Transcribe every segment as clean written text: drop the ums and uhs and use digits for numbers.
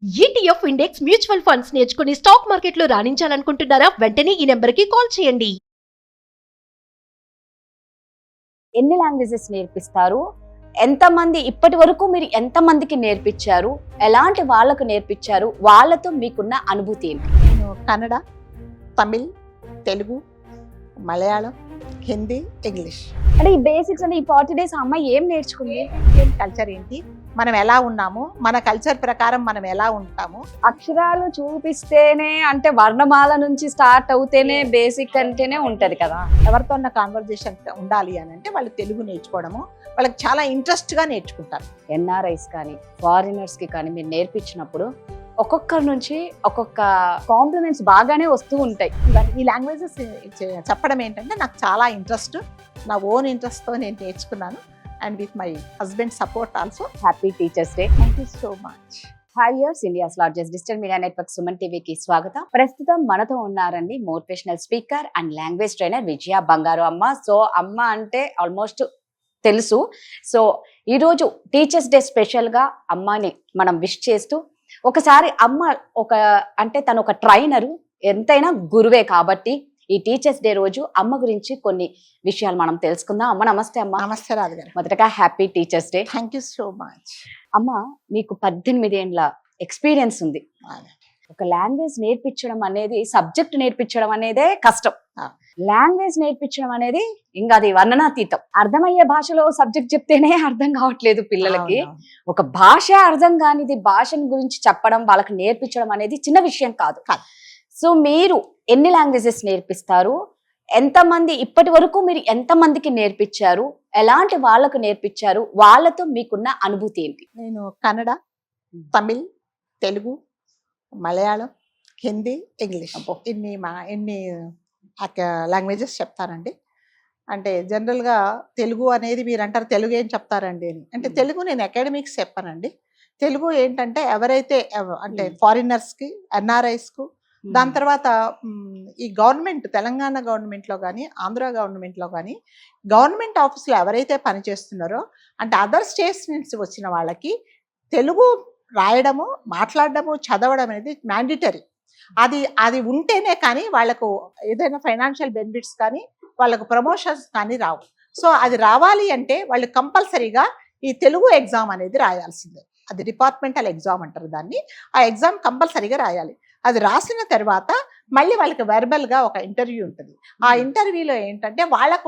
ETF index mutual funds నేర్చుకుని stock మార్కెట్లో రాణించాలనుకుంటున్నారా? వెంటనే ఈ నెంబర్కి కాల్ చేయండి. ఎన్ని లాంగ్వేజెస్ నేర్పిస్తారు? ఎంతమంది ఇప్పటి వరకు మీరు ఎంతమందికి నేర్పించారు? ఎలాంటి వాళ్ళకు నేర్పించారు? వాళ్ళతో మీకున్న అనుభూతి ఏంటి? నేను కన్నడ, తమిళ్, తెలుగు, మలయాళం, హిందీ, ఇంగ్లీష్. అంటే ఈ బేసిక్స్ అంటే ఈ 40 days అమ్మాయి ఏం నేర్చుకుంది? ఇండియన్ కల్చర్ ఏంటి, మనం ఎలా ఉన్నాము, మన కల్చర్ ప్రకారం మనం ఎలా ఉంటాము. అక్షరాలు చూపిస్తేనే అంటే వర్ణమాల నుంచి స్టార్ట్ అవుతేనే బేసిక్ అంటేనే ఉంటది కదా. ఎవరితో ఉన్న కాన్వర్జేషన్ ఉండాలి అని అంటే వాళ్ళు తెలుగు నేర్చుకోవడము వాళ్ళకి చాలా ఇంట్రెస్ట్గా నేర్చుకుంటారు. ఎన్ఆర్ఐస్ కానీ ఫారినర్స్ కి కానీ మీరు నేర్పించినప్పుడు ఒక్కొక్కరి నుంచి ఒక్కొక్క కాంప్లిమెంట్స్ బాగానే వస్తూ ఉంటాయి. ఈ లాంగ్వేజెస్ చెప్పడం ఏంటంటే నాకు చాలా ఇంట్రెస్ట్, నా ఓన్ ఇంట్రెస్ట్తో నేను నేర్చుకున్నాను. And with my husband support also. Happy teachers day. Thank you so much. Hi years India's largest digital media network Suman టీవీకి స్వాగతం. ప్రస్తుతం మనతో ఉన్నారండి motivational speaker and language trainer Vijaya Bangaru Amma. So అమ్మ అంటే ఆల్మోస్ట్ తెలుసు. సో ఈరోజు టీచర్స్ డే స్పెషల్గా అమ్మని మనం విష్ చేస్తూ ఒకసారి అమ్మ అంటే తను ఒక ట్రైనరు, ఎంతైనా గురువే కాబట్టి ఈ టీచర్స్ డే రోజు అమ్మ గురించి కొన్ని విషయాలు మనం తెలుసుకుందాం. అమ్మ నమస్తే. అమ్మ నమస్తే రాజు గారు. మొదటగా happy teachers day. Thank you so much. అమ్మ మీకు 18 ఏండ్ల ఎక్స్పీరియన్స్ ఉంది. ఒక లాంగ్వేజ్ నేర్పించడం అనేది, సబ్జెక్ట్ నేర్పించడం అనేదే కష్టం. లాంగ్వేజ్ నేర్పించడం అనేది ఇంకా అది వర్ణనాతీతం. అర్థమయ్యే భాషలో సబ్జెక్ట్ చెప్తేనే అర్థం కావట్లేదు పిల్లలకి. ఒక భాష అర్థం కానిది భాషను గురించి చెప్పడం, వాళ్ళకి నేర్పించడం అనేది చిన్న విషయం కాదు. సో మీరు ఎన్ని లాంగ్వేజెస్ నేర్పిస్తారు? ఎంతమంది ఇప్పటి వరకు మీరు ఎంతమందికి నేర్పించారు? ఎలాంటి వాళ్ళకు నేర్పించారు? వాళ్ళతో మీకున్న అనుభూతి ఏంటి? నేను కన్నడ, తమిళ్, తెలుగు, మలయాళం, హిందీ, ఇంగ్లీష్ ఎన్ని లాంగ్వేజెస్ చెప్తానండి. అంటే జనరల్గా తెలుగు అనేది మీరు అంటారు తెలుగు ఏం చెప్తారండి అని. అంటే తెలుగు నేను అకాడమిక్స్ చెప్పానండి. తెలుగు ఏంటంటే ఎవరైతే అంటే ఫారినర్స్కి, ఎన్ఆర్ఐస్కు, దాని తర్వాత ఈ గవర్నమెంట్, తెలంగాణ గవర్నమెంట్లో కానీ ఆంధ్ర గవర్నమెంట్లో కానీ గవర్నమెంట్ ఆఫీసులో ఎవరైతే పనిచేస్తున్నారో అంటే అదర్ స్టేట్స్ నుంచి వచ్చిన వాళ్ళకి తెలుగు రాయడము, మాట్లాడడము, చదవడం అనేది మ్యాండిటరీ. అది ఉంటేనే కానీ వాళ్ళకు ఏదైనా ఫైనాన్షియల్ బెనిఫిట్స్ కానీ వాళ్ళకు ప్రమోషన్స్ కానీ రావు. సో అది రావాలి అంటే వాళ్ళు కంపల్సరీగా ఈ తెలుగు ఎగ్జామ్ అనేది రాయాల్సిందే. అది డిపార్ట్మెంటల్ ఎగ్జామ్ అంటారు దాన్ని. ఆ ఎగ్జామ్ కంపల్సరీగా రాయాలి. అది రాసిన తర్వాత మళ్ళీ వాళ్ళకి వెర్బల్గా ఒక ఇంటర్వ్యూ ఉంటుంది. ఆ ఇంటర్వ్యూలో ఏంటంటే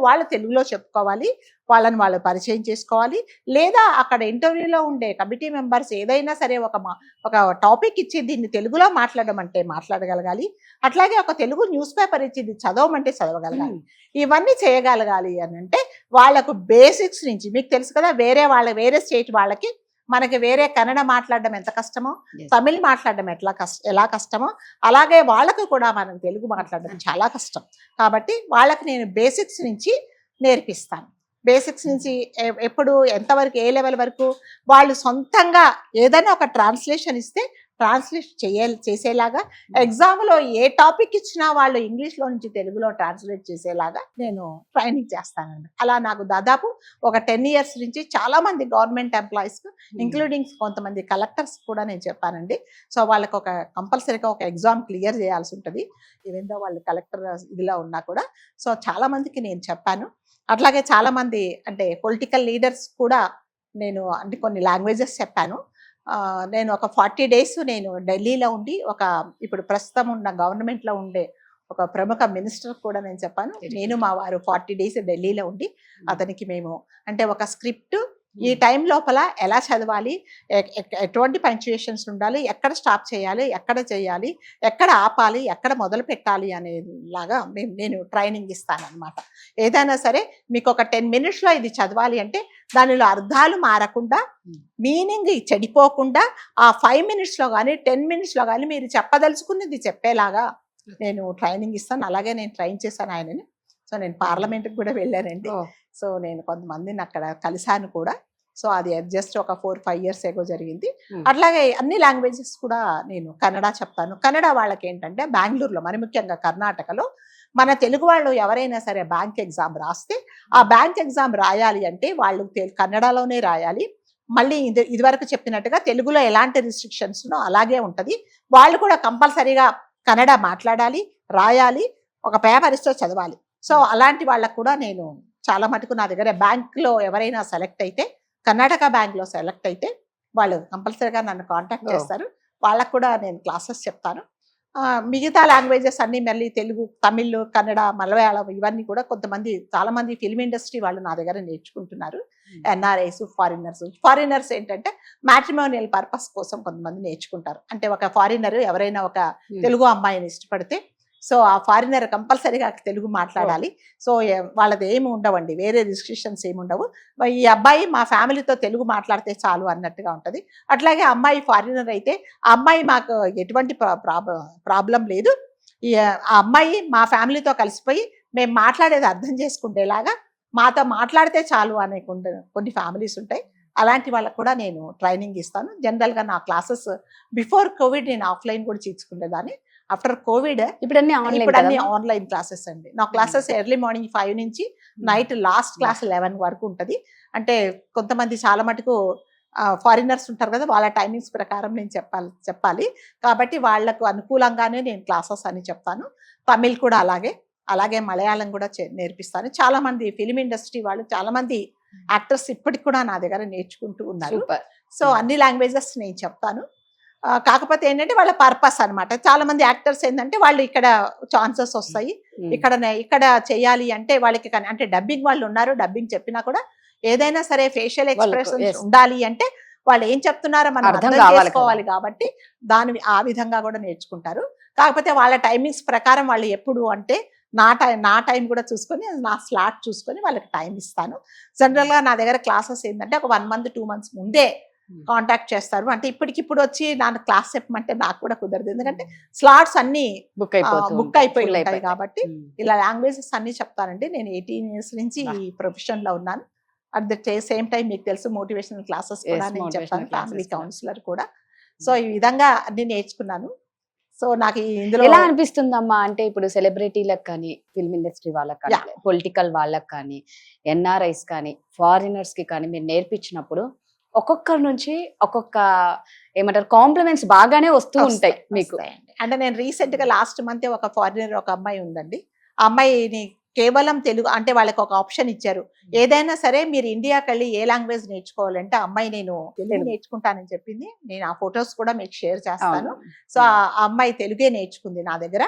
వాళ్ళు తెలుగులో చెప్పుకోవాలి, వాళ్ళని వాళ్ళు పరిచయం చేసుకోవాలి. లేదా అక్కడ ఇంటర్వ్యూలో ఉండే కమిటీ మెంబర్స్ ఏదైనా సరే ఒక టాపిక్ ఇచ్చి దీన్ని తెలుగులో మాట్లాడమంటే మాట్లాడగలగాలి. అట్లాగే ఒక తెలుగు న్యూస్ పేపర్ ఇచ్చి ఇది చదవమంటే చదవగలగాలి. ఇవన్నీ చేయగలగాలి అని అంటే వాళ్ళకు బేసిక్స్ నుంచి, మీకు తెలుసు కదా, వేరే స్టేట్ వాళ్ళకి మనకి వేరే కన్నడ మాట్లాడడం ఎంత కష్టమో, తమిళ్ మాట్లాడడం ఎలా కష్టమో, అలాగే వాళ్ళకు కూడా మనం తెలుగు మాట్లాడడం చాలా కష్టం. కాబట్టి వాళ్ళకి నేను బేసిక్స్ నుంచి నేర్పిస్తాను. బేసిక్స్ నుంచి ఎప్పుడు ఎంతవరకు, ఏ లెవెల్ వరకు వాళ్ళు సొంతంగా ఏదైనా ఒక ట్రాన్స్లేషన్ ఇస్తే ట్రాన్స్లేట్ చేసేలాగా, ఎగ్జామ్లో ఏ టాపిక్ ఇచ్చినా వాళ్ళు ఇంగ్లీష్లో నుంచి తెలుగులో ట్రాన్స్లేట్ చేసేలాగా నేను ట్రైనింగ్ చేస్తానండి. అలా నాకు దాదాపు ఒక 10 years నుంచి చాలామంది గవర్నమెంట్ ఎంప్లాయీస్, ఇంక్లూడింగ్ కొంతమంది కలెక్టర్స్ కూడా నేను చెప్పానండి. సో వాళ్ళకి ఒక కంపల్సరీగా ఒక ఎగ్జామ్ క్లియర్ చేయాల్సి ఉంటుంది, ఈవెందో వాళ్ళు కలెక్టర్ ఇదిలో ఉన్నా కూడా. సో చాలామందికి నేను చెప్పాను. అట్లాగే చాలామంది అంటే పొలిటికల్ లీడర్స్ కూడా నేను అంటే కొన్ని లాంగ్వేజెస్ చెప్పాను. నేను ఒక 40 days నేను ఢిల్లీలో ఉండి ఇప్పుడు ప్రస్తుతం ఉన్న గవర్నమెంట్లో ఉండే ఒక ప్రముఖ మినిస్టర్ కూడా నేను చెప్పాను. నేను మా వారు 40 days ఢిల్లీలో ఉండి అతనికి మేము అంటే ఒక స్క్రిప్ట్, ఈ టైం లోపల ఎలా చదవాలి, ఎటువంటి పంక్చుయేషన్స్ ఉండాలి, ఎక్కడ స్టాప్ చేయాలి, ఎక్కడ చేయాలి, ఎక్కడ ఆపాలి, ఎక్కడ మొదలు పెట్టాలి అనేలాగా నేను ట్రైనింగ్ ఇస్తాను అనమాట. ఏదైనా సరే మీకు ఒక 10 minutesలో ఇది చదవాలి అంటే దానిలో అర్థాలు మారకుండా, మీనింగ్ చెడిపోకుండా ఆ 5 minutesలో కానీ 10 minutesలో కానీ మీరు చెప్పదలుచుకున్నది చెప్పేలాగా నేను ట్రైనింగ్ ఇస్తాను. అలాగే నేను ట్రైన్ చేశాను ఆయనని. సో నేను పార్లమెంట్కి కూడా వెళ్ళానండి. సో నేను కొంతమందిని అక్కడ కలిశాను కూడా. సో అది జస్ట్ ఒక 4-5 years ఏగో జరిగింది. అట్లాగే అన్ని లాంగ్వేజెస్ కూడా నేను కన్నడ చెప్తాను. కన్నడ వాళ్ళకి ఏంటంటే బెంగళూరులో, మరి ముఖ్యంగా కర్ణాటకలో మన తెలుగు వాళ్ళు ఎవరైనా సరే బ్యాంక్ ఎగ్జామ్ రాస్తే ఆ బ్యాంక్ ఎగ్జామ్ రాయాలి అంటే వాళ్ళు కన్నడలోనే రాయాలి. మళ్ళీ ఇదివరకు చెప్పినట్టుగా తెలుగులో ఎలాంటి రిస్ట్రిక్షన్స్ అలాగే ఉంటుంది. వాళ్ళు కూడా కంపల్సరీగా కన్నడ మాట్లాడాలి, రాయాలి, ఒక పేపర్ ఇస్తే చదవాలి. సో అలాంటి వాళ్ళకు కూడా నేను చాలా మటుకు నా దగ్గర బ్యాంక్లో ఎవరైనా సెలెక్ట్ అయితే, కర్ణాటక బ్యాంక్లో సెలెక్ట్ అయితే వాళ్ళు కంపల్సరీగా నన్ను కాంటాక్ట్ చేస్తారు. వాళ్ళకు కూడా నేను క్లాసెస్ చెప్తాను. మిగతా లాంగ్వేజెస్ అన్ని మళ్ళీ తెలుగు, తమిళ్, కన్నడ, మలయాళం ఇవన్నీ కూడా చాలా మంది ఫిల్మ్ ఇండస్ట్రీ వాళ్ళు నా దగ్గర నేర్చుకుంటున్నారు. ఎన్ఆర్ఐస్, ఫారినర్స్ ఏంటంటే మ్యాట్రిమోనియల్ పర్పస్ కోసం కొంతమంది నేర్చుకుంటారు. అంటే ఒక ఫారినర్ ఎవరైనా ఒక తెలుగు అమ్మాయిని ఇష్టపడితే, సో ఆ ఫారినర్ కంపల్సరీగా తెలుగు మాట్లాడాలి. సో వాళ్ళది ఏమి ఉండవండి, వేరే రిస్ట్రిక్షన్స్ ఏమి ఉండవు. ఈ అబ్బాయి మా ఫ్యామిలీతో తెలుగు మాట్లాడితే చాలు అన్నట్టుగా ఉంటుంది. అట్లాగే అమ్మాయి ఫారినర్ అయితే ఆ అమ్మాయి మాకు ఎటువంటి ప్రాబ్లం లేదు, ఆ అమ్మాయి మా ఫ్యామిలీతో కలిసిపోయి మేము మాట్లాడేది అర్థం చేసుకునేలాగా మాతో మాట్లాడితే చాలు అనే కొన్ని ఫ్యామిలీస్ ఉంటాయి. అలాంటి వాళ్ళకు కూడా నేను ట్రైనింగ్ ఇస్తాను. జనరల్గా నా క్లాసెస్ బిఫోర్ కోవిడ్ నేను ఆఫ్లైన్ కూడా తీసుకునేదాన్ని. ఆఫ్టర్ కోవిడ్ ఇప్పుడు అన్ని ఆన్లైన్ క్లాసెస్ అండి. నా క్లాసెస్ ఎర్లీ మార్నింగ్ 5 నుంచి నైట్ లాస్ట్ క్లాస్ 11 వరకు ఉంటుంది. అంటే కొంతమంది చాలా మటుకు ఫారినర్స్ ఉంటారు కదా, వాళ్ళ టైమింగ్స్ ప్రకారం నేను చెప్పాలి కాబట్టి వాళ్లకు అనుకూలంగానే నేను క్లాసెస్ అని చెప్తాను. తమిళ్ కూడా అలాగే మలయాళం కూడా నేర్పిస్తాను. చాలా మంది ఫిలిం ఇండస్ట్రీ వాళ్ళు, చాలా మంది యాక్టర్స్ ఇప్పటికి కూడా నా దగ్గర నేర్చుకుంటూ ఉన్నారు. సో అన్ని లాంగ్వేజెస్ నేను చెప్తాను. కాకపోతే ఏంటంటే వాళ్ళ పర్పస్ అనమాట. చాలా మంది యాక్టర్స్ ఏంటంటే వాళ్ళు ఇక్కడ ఛాన్సెస్ వస్తాయి, ఇక్కడ చేయాలి అంటే వాళ్ళకి, అంటే డబ్బింగ్ వాళ్ళు ఉన్నారు, డబ్బింగ్ చెప్పినా కూడా ఏదైనా సరే ఫేషియల్ ఎక్స్ప్రెషన్స్ ఉండాలి అంటే వాళ్ళు ఏం చెప్తున్నారో మనం అర్థం చేసుకోవాలి కాబట్టి ఆ విధంగా కూడా నేర్చుకుంటారు. కాకపోతే వాళ్ళ టైమింగ్స్ ప్రకారం వాళ్ళు ఎప్పుడు అంటే నా టైం కూడా చూసుకొని, నా స్లాట్ చూసుకొని వాళ్ళకి టైం ఇస్తాను. జనరల్గా నా దగ్గర క్లాసెస్ ఏంటంటే ఒక 1 month 2 months ముందే కాంటాక్ట్ చేస్తారు. అంటే ఇప్పటికిప్పుడు వచ్చి నాకు క్లాస్ చెప్పమంటే నాకు కూడా కుదరదు, ఎందుకంటే స్లాట్స్ అన్ని బుక్ అయిపోయి ఉంటాయి కాబట్టి. ఇలా లాంగ్వేజెస్ అన్ని చెప్తానండి. నేను 18 years నుంచి ఈ ప్రొఫెషన్ లో ఉన్నాను. అట్ ద సేమ్ టైం మీకు తెలుసు మోటివేషనల్ క్లాసెస్ కూడా నేను చెప్తాను, ఫ్యామిలీ కౌన్సిలర్ కూడా. సో ఈ విధంగా అన్ని నేర్చుకున్నాను. సో నాకు ఇందులో ఎలా అనిపిస్తుందమ్మా అంటే ఇప్పుడు సెలబ్రిటీలకు కానీ, ఫిల్మ్ ఇండస్ట్రీ వాళ్ళకి కానీ, పొలిటికల్ వాళ్ళకి కానీ, ఎన్ఆర్ఐస్ కానీ, ఫారినర్స్ కి కానీ మీరు నేర్పించినప్పుడు ఒక్కొక్కరి నుంచి ఒక్కొక్క ఏమంటారు కాంప్లిమెంట్స్ బాగానే వస్తూ ఉంటాయి మీకు? అంటే నేను రీసెంట్ గా లాస్ట్ మంత్ ఒక ఫారినర్ ఒక అమ్మాయి ఉందండి. ఆ అమ్మాయిని కేవలం తెలుగు, అంటే వాళ్ళకి ఒక ఆప్షన్ ఇచ్చారు, ఏదైనా సరే మీరు ఇండియాకి వెళ్ళి ఏ లాంగ్వేజ్ నేర్చుకోవాలంటే అమ్మాయి నేను తెలుగు నేర్చుకుంటానని చెప్పింది. నేను ఆ ఫొటోస్ కూడా మీకు షేర్ చేస్తాను. సో ఆ అమ్మాయి తెలుగే నేర్చుకుంది నా దగ్గర.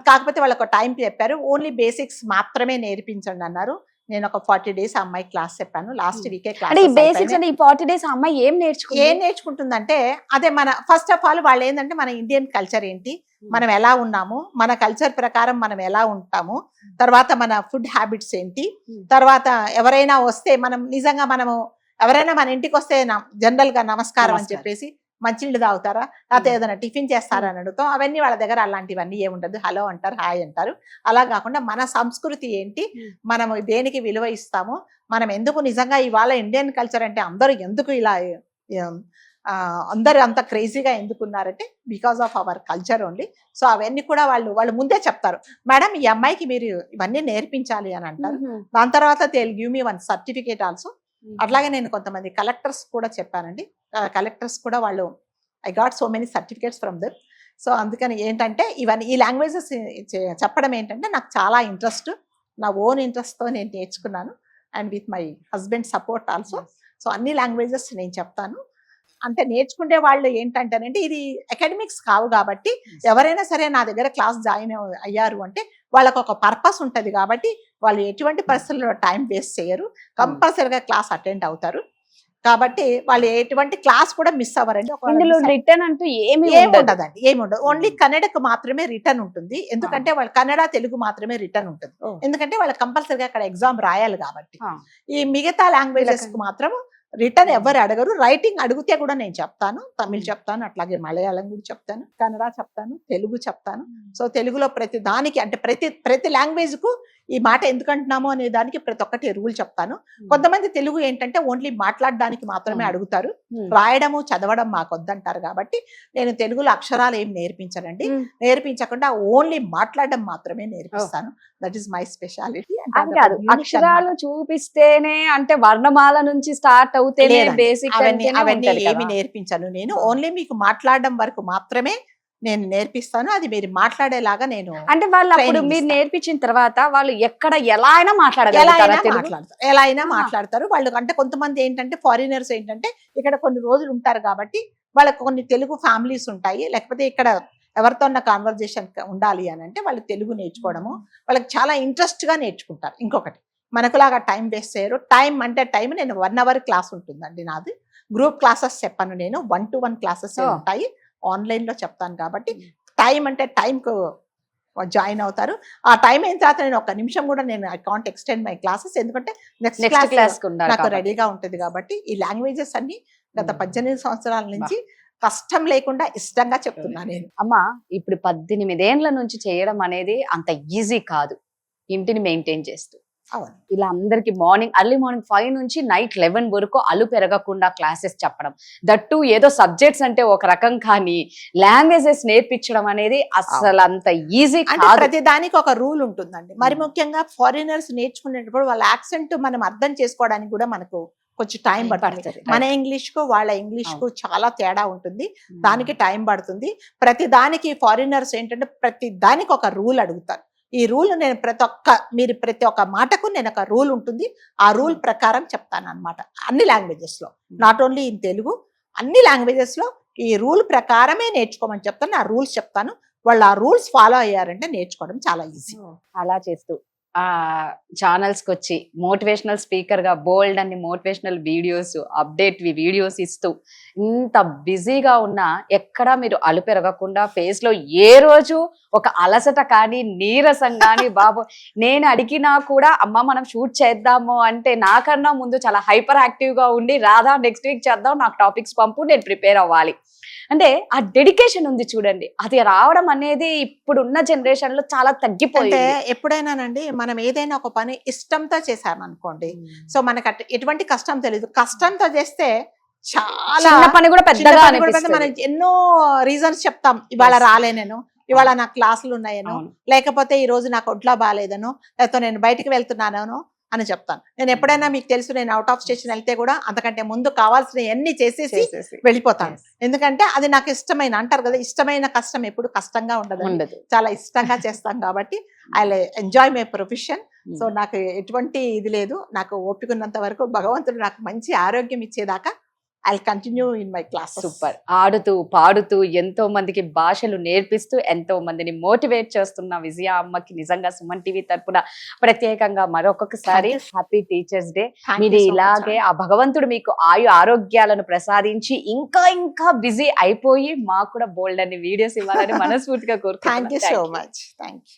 కాకపోతే వాళ్ళకి టైం చెప్పారు, ఓన్లీ బేసిక్స్ మాత్రమే నేర్పించండి అన్నారు. నేను ఒక 40 days అమ్మాయి క్లాస్ చెప్పాను. లాస్ట్ వీకే క్లాస్. ఈ బేసిక్స్ అంటే ఈ 40 days అమ్మాయి ఏం నేర్చుకుంటుందంటే అదే మన ఫస్ట్ ఆఫ్ ఆల్ వాళ్ళు ఏంటంటే మన ఇండియన్ కల్చర్ ఏంటి, మనం ఎలా ఉన్నాము, మన కల్చర్ ప్రకారం మనం ఎలా ఉంటాము, తర్వాత మన ఫుడ్ హ్యాబిట్స్ ఏంటి, తర్వాత ఎవరైనా వస్తే ఎవరైనా మన ఇంటికి వస్తే జనరల్ గా నమస్కారం అని చెప్పేసి మంచినీళ్ళు తాగుతారా, లేకపోతే ఏదైనా టిఫిన్ చేస్తారా అని అడుగుతాం. అవన్నీ వాళ్ళ దగ్గర అలాంటివన్నీ ఏముండదు, హలో అంటారు, హాయ్ అంటారు. అలా కాకుండా మన సంస్కృతి ఏంటి, మనం దేనికి విలువ ఇస్తాము, మనం ఎందుకు నిజంగా ఇవాళ ఇండియన్ కల్చర్ అంటే అందరూ ఎందుకు ఇలా అందరూ అంత క్రేజీగా ఎందుకున్నారంటే because of our culture only. So అవన్నీ కూడా వాళ్ళు ముందే చెప్తారు, మేడం ఈ అమ్మాయికి మీరు ఇవన్నీ నేర్పించాలి అని అంటారు. దాని తర్వాత they will give me 1 certificate also. అట్లాగే నేను కొంతమంది కలెక్టర్స్ కూడా చెప్పానండి. కలెక్టర్స్ కూడా వాళ్ళు I got so many certificates from them. So అందుకని ఏంటంటే ఇవన్నీ ఈ లాంగ్వేజెస్ చెప్పడం ఏంటంటే నాకు చాలా ఇంట్రెస్ట్, నా ఓన్ ఇంట్రెస్ట్తో నేను నేర్చుకున్నాను. And with my husband support also. So అన్ని లాంగ్వేజెస్ నేను చెప్తాను. అంటే నేర్చుకునే వాళ్ళు ఏంటంటేనంటే ఇది అకాడమిక్స్ కావు కాబట్టి ఎవరైనా సరే నా దగ్గర క్లాస్ జాయిన్ అయ్యారు అంటే వాళ్ళకు ఒక పర్పస్ ఉంటుంది కాబట్టి వాళ్ళు ఎటువంటి పరిస్థితుల్లో టైం వేస్ట్ చేయరు, కంపల్సరీగా క్లాస్ అటెండ్ అవుతారు. కాబట్టి వాళ్ళు ఎటువంటి క్లాస్ కూడా మిస్ అవ్వరండి. రిటర్న్ అంటూ ఏమి ఉండదండి, ఏమి ఉండదు. ఓన్లీ కన్నడకు మాత్రమే రిటర్న్ ఉంటుంది. ఎందుకంటే వాళ్ళు కన్నడ తెలుగు మాత్రమే రిటర్న్ ఉంటుంది, ఎందుకంటే వాళ్ళు కంపల్సరీగా అక్కడ ఎగ్జామ్ రాయాలి కాబట్టి. ఈ మిగతా లాంగ్వేజెస్ కు మాత్రం రిటర్న్ ఎవరు అడగరు. రైటింగ్ అడిగితే కూడా నేను చెప్తాను, తమిళ్ చెప్తాను, అట్లాగే మలయాళం కూడా చెప్తాను, కన్నడ చెప్తాను, తెలుగు చెప్తాను. సో తెలుగులో ప్రతి దానికి అంటే ప్రతి లాంగ్వేజ్ కు ఈ మాట ఎందుకు అంటున్నాము అనే దానికి ప్రతి ఒక్కటి రూల్ చెప్తాను. కొంతమంది తెలుగు ఏంటంటే ఓన్లీ మాట్లాడడానికి మాత్రమే అడుగుతారు, రాయడము చదవడం మాకు వద్దంటారు. కాబట్టి నేను తెలుగులో అక్షరాలు ఏం నేర్పించనండి, నేర్పించకుండా ఓన్లీ మాట్లాడడం మాత్రమే నేర్పిస్తాను. That is my speciality. అది కాదు, అక్షరాలు చూపిస్తేనే అంటే వర్ణమాల నుంచి స్టార్ట్ అవుతేనే బేసిక్ అవన్నీ ఏమి నేర్పించను నేను. ఓన్లీ మీకు మాట్లాడడం వరకు మాత్రమే నేను నేర్పిస్తాను. అది మీరు మాట్లాడేలాగా నేను అంటే వాళ్ళు అప్పుడు మీరు నేర్పించిన తర్వాత వాళ్ళు ఎక్కడ ఎలా అయినా ఎలా అయినా మాట్లాడతారు వాళ్ళు. అంటే కొంతమంది ఏంటంటే ఫారినర్స్ ఏంటంటే ఇక్కడ కొన్ని రోజులు ఉంటారు కాబట్టి వాళ్ళకి కొన్ని తెలుగు ఫ్యామిలీస్ ఉంటాయి, లేకపోతే ఇక్కడ ఎవరితో ఉన్న కాన్వర్జేషన్ ఉండాలి అని అంటే వాళ్ళు తెలుగు నేర్చుకోవడము వాళ్ళకి చాలా ఇంట్రెస్ట్ గా నేర్చుకుంటారు. ఇంకొకటి మనకులాగా టైం వేస్ట్ చేయరు. టైం అంటే టైం నేను 1 hour క్లాస్ ఉంటుందండి నాది. గ్రూప్ క్లాసెస్ చెప్పను నేను, 1-to-1 క్లాసెస్ ఉంటాయి, ఆన్లైన్ లో చెప్తాను. కాబట్టి టైం అంటే టైంకు జాయిన్ అవుతారు. ఆ టైం అయిన తర్వాత నేను 1 నిమిషం కూడా నేను I can't extend my classes, ఎందుకంటే నెక్స్ట్ క్లాస్ నాకు రెడీగా ఉంటుంది. కాబట్టి ఈ లాంగ్వేజెస్ అన్ని గత 18 సంవత్సరాల నుంచి కష్టం లేకుండా ఇష్టంగా చెప్తున్నా నేను. అమ్మా ఇప్పుడు 18 ఏండ్ల నుంచి చేయడం అనేది అంత ఈజీ కాదు, ఇంటిని మెయింటైన్ చేస్తూ. అవును, ఇలా అందరికి అర్లీ మార్నింగ్ 5 నుంచి నైట్ 11 వరకు అలు పెరగకుండా క్లాసెస్ చెప్పడం, దట్టు ఏదో సబ్జెక్ట్స్ అంటే ఒక రకం, కానీ లాంగ్వేజెస్ నేర్పించడం అనేది అసలు అంత ఈజీ కాదు. ప్రతి దానికి ఒక రూల్ ఉంటుందండి. మరి ముఖ్యంగా ఫారినర్స్ నేర్చుకునేటప్పుడు వాళ్ళ యాక్సెంట్ మనం అర్థం చేసుకోవడానికి కూడా మనకు కొంచెం టైం పడుతుంది. మన ఇంగ్లీష్ కు వాళ్ళ ఇంగ్లీష్ కు చాలా తేడా ఉంటుంది, దానికి టైం పడుతుంది. ప్రతి దానికి ఫారినర్స్ ఏంటంటే ప్రతి దానికి ఒక రూల్ అడుగుతారు. ఈ రూల్ నేను ప్రతి ఒక్క మాటకు నేను ఒక రూల్ ఉంటుంది, ఆ రూల్ ప్రకారం చెప్తాను అనమాట. అన్ని లాంగ్వేజెస్ లో, నాట్ ఓన్లీ ఇన్ తెలుగు, అన్ని లాంగ్వేజెస్ లో ఈ రూల్ ప్రకారమే నేర్చుకోమని చెప్తాను. ఆ రూల్స్ చెప్తాను, వాళ్ళు ఆ రూల్స్ ఫాలో అయ్యారంటే నేర్చుకోవడం చాలా ఈజీ. అలా చేస్తూ ఆ ఛానల్స్ కి వచ్చి మోటివేషనల్ స్పీకర్ గా బోల్డ్ అన్ని మోటివేషనల్ వీడియోస్, అప్డేట్ వీడియోస్ ఇస్తూ ఇంత బిజీగా ఉన్నా ఎక్కడా మీరు అలుపెరగకుండా ఫేస్ లో ఏ రోజు ఒక అలసట కానీ నీరసం కానీ బాబు నేను అడిగినా కూడా అమ్మ మనం షూట్ చేద్దాము అంటే నాకన్నా ముందు చాలా హైపర్ యాక్టివ్ గా ఉండి రాధా నెక్స్ట్ వీక్ చేద్దాం, నాకు టాపిక్స్ పంపు, నేను ప్రిపేర్ అవ్వాలి అంటే ఆ డెడికేషన్ ఉంది చూడండి. అది రావడం అనేది ఇప్పుడున్న జనరేషన్ లో చాలా తగ్గిపోయింది. ఎప్పుడైనానండి మనం ఏదైనా ఒక పని ఇష్టంతో చేసామనుకోండి, సో మనకు ఎటువంటి కష్టం తెలియదు. కష్టంతో చేస్తే చాలా పని కూడా పెద్దగా మనం ఎన్నో రీజన్స్ చెప్తాం. ఇవాళ రాలేనేను, ఇవాళ నాకు క్లాసులు ఉన్నాయనో, లేకపోతే ఈ రోజు నాకు ఒంట్లో బాగాలేదనో, లేకపోతే నేను బయటకు వెళ్తున్నానో అని చెప్తాను. నేను ఎప్పుడైనా మీకు తెలుసు, నేను అవుట్ ఆఫ్ స్టేషన్ వెళ్తే కూడా అంతకంటే ముందు కావాల్సిన అన్ని చేసేసి వెళ్ళిపోతాను. ఎందుకంటే అది నాకు ఇష్టమైన, అంటారు కదా ఇష్టమైన కష్టం ఎప్పుడు కష్టంగా ఉండదు, చాలా ఇష్టంగా చేస్తాం. కాబట్టి I enjoy my profession. So నాకు ఎటువంటి ఇది లేదు, నాకు ఓపికన్నంత వరకు భగవంతుడు నాకు మంచి ఆరోగ్యం ఇచ్చేదాకా I continue in my class. Super. ఆడుతూ పాడుతూ ఎంతో మందికి భాషలు నేర్పిస్తూ ఎంతో మందిని మోటివేట్ చేస్తున్న విజయ అమ్మకి నిజంగా సుమన్ టీవీ తరపున ప్రత్యేకంగా మరొకసారి హ్యాపీ టీచర్స్ డే. మీరు ఇలాగే ఆ భగవంతుడు మీకు ఆరోగ్యాలను ప్రసాదించి ఇంకా ఇంకా బిజీ అయిపోయి మాకు కూడా బోల్డ్ అన్ని వీడియోస్ ఇవ్వాలని మనస్ఫూర్తిగా కోరుకుంటున్నాను. Thank you so much. Thank you.